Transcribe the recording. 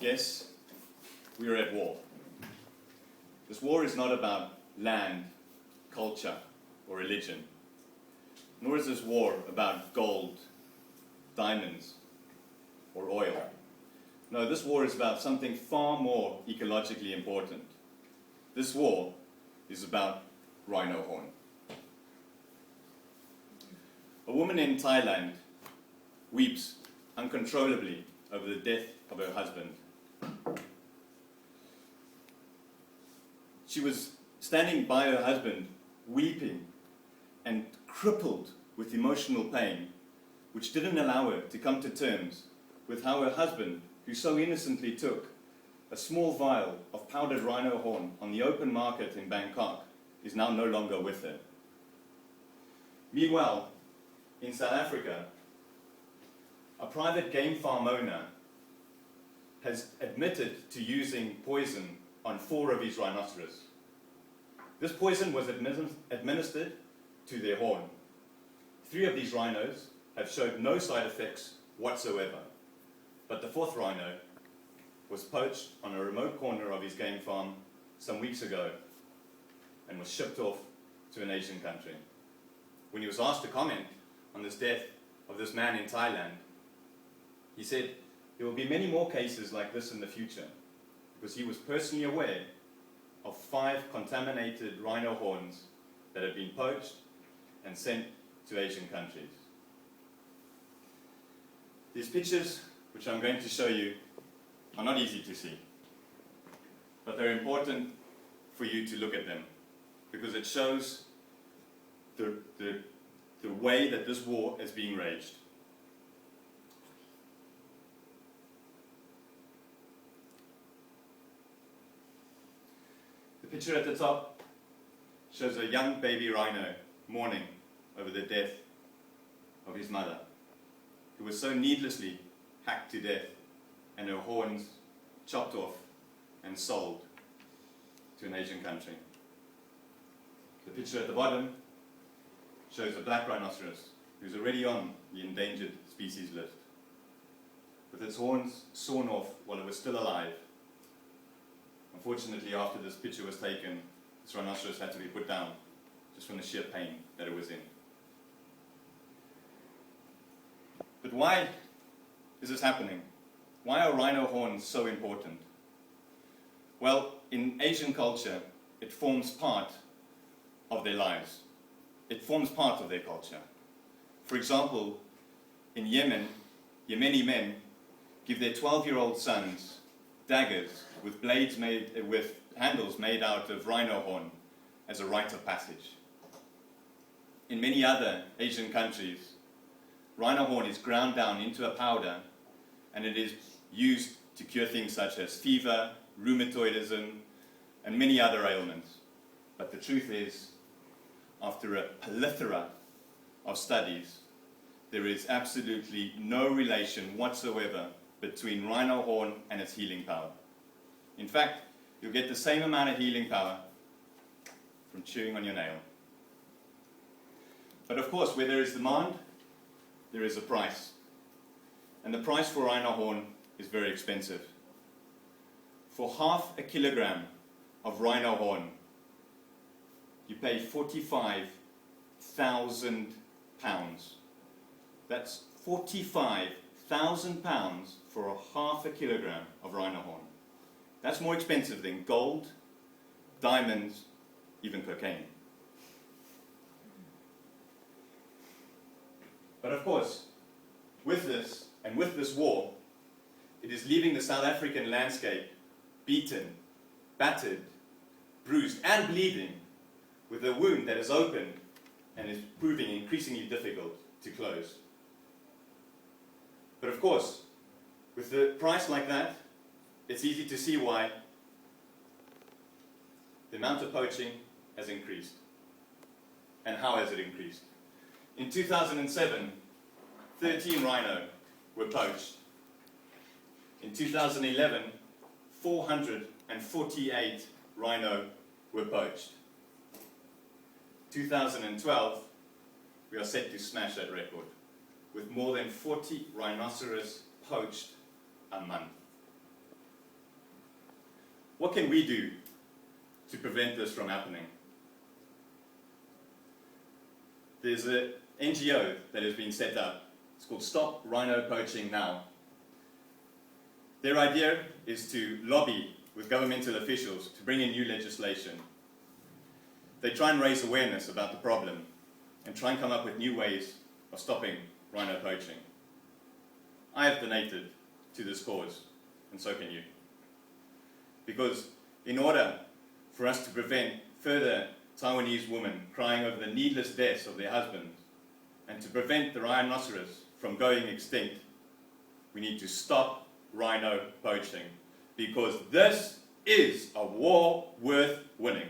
Yes, we are at war. This war is not about land, culture, or religion, nor is this war about gold, diamonds, or oil. No, this war is about something far more ecologically important. This war is about rhino horn. A woman in Thailand weeps uncontrollably over the death of her husband. She was standing by her husband, weeping and crippled with emotional pain, which didn't allow her to come to terms with how her husband, who so innocently took a small vial of powdered rhino horn on the open market in Bangkok, is now no longer with her. Meanwhile, in South Africa, a private game farm owner has admitted to using poison on 4 of his rhinoceros. This poison was administered to their horn. 3 of these rhinos have showed no side effects whatsoever, but the 4th rhino was poached on a remote corner of his game farm some weeks ago and was shipped off to an Asian country. When he was asked to comment on this death of this man in Thailand, he said there will be many more cases like this in the future, because he was personally aware of 5 contaminated rhino horns that had been poached and sent to Asian countries. These pictures, which I'm going to show you, are not easy to see, but they're important for you to look at them, because it shows the way that this war is being waged. The picture at the top shows a young baby rhino mourning over the death of his mother, who was so needlessly hacked to death and her horns chopped off and sold to an Asian country. The picture at the bottom shows a black rhinoceros who's already on the endangered species list, with its horns sawn off while it was still alive. Unfortunately, after this picture was taken, this rhinoceros had to be put down just from the sheer pain that it was in. But why is this happening? Why are rhino horns so important? Well, in Asian culture, it forms part of their lives. It forms part of their culture. For example, in Yemen, Yemeni men give their 12-year-old sons daggers with blades with handles made out of rhino horn as a rite of passage. In many other Asian countries, rhino horn is ground down into a powder, and it is used to cure things such as fever, rheumatoidism, and many other ailments. But the truth is, after a plethora of studies, there is absolutely no relation whatsoever between rhino horn and its healing power. In fact, you'll get the same amount of healing power from chewing on your nail. But of course, where there is demand, there is a price. And the price for rhino horn is very expensive. For half a kilogram of rhino horn, you pay 45,000 pounds. That's 45,000 pounds for a half a kilogram of rhino horn. That's more expensive than gold, diamonds, even cocaine. But of course, with this and with this war, it is leaving the South African landscape beaten, battered, bruised, and bleeding, with a wound that is open and is proving increasingly difficult to close. But of course, with the price like that, it's easy to see why the amount of poaching has increased. And how has it increased? In 2007, 13 rhino were poached. In 2011, 448 rhino were poached. 2012, we are set to smash that record, with more than 40 rhinoceros poached a month. what can we do to prevent this from happening? There's an NGO that has been set up. It's called Stop Rhino Poaching Now. Their idea is to lobby with governmental officials to bring in new legislation. They try and raise awareness about the problem and try and come up with new ways of stopping rhino poaching. I have donated to this cause, and so can you. Because in order for us to prevent further Taiwanese women crying over the needless deaths of their husbands, and to prevent the rhinoceros from going extinct, we need to stop rhino poaching, because this is a war worth winning.